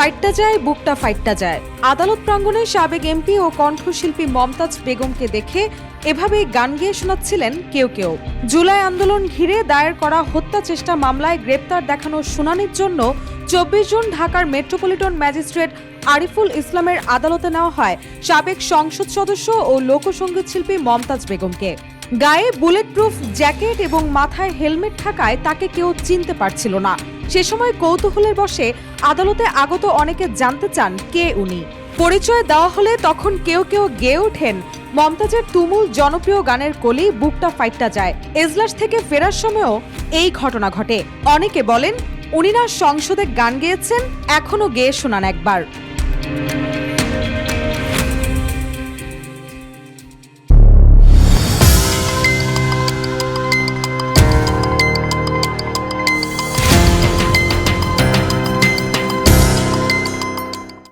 ফাইটটা যায়, বুকটা ফাইটটা যায়। আদালত প্রাঙ্গণে সাবেক এমপি ও কণ্ঠশিল্পী মমতাজ বেগমকে দেখে এভাবেই গান গেয়ে শোনাচ্ছিলেন কেউ কেউ। জুলাই আন্দোলন ঘিরে দায়ের করা হত্যা চেষ্টা মামলায় গ্রেপ্তার দেখানোর শুনানির জন্য 24 জুন ঢাকার মেট্রোপলিটন ম্যাজিস্ট্রেট আরিফুল ইসলামের আদালতে নেওয়া হয় সাবেক সংসদ সদস্য ও লোকসঙ্গীত শিল্পী মমতাজ বেগমকে। গায়ে বুলেট প্রুফ জ্যাকেট এবং মাথায় হেলমেট থাকায় তাকে কেউ চিনতে পারছিল না। সে সময় কৌতূহলের বশে আদালতে আগত অনেকে জানতে চান কে উনি। পরিচয় দেওয়া হলে তখন কেউ কেউ গেয়ে ওঠেন মমতাজের তুমুল জনপ্রিয় গানের কলি বুকটা ফাইটটা যায়। এজলাস থেকে ফেরার সময়ও এই ঘটনা ঘটে। অনেকে বলেন উনি না সংসদে গান গেয়েছেন, এখনো গেয়ে শোনান একবার।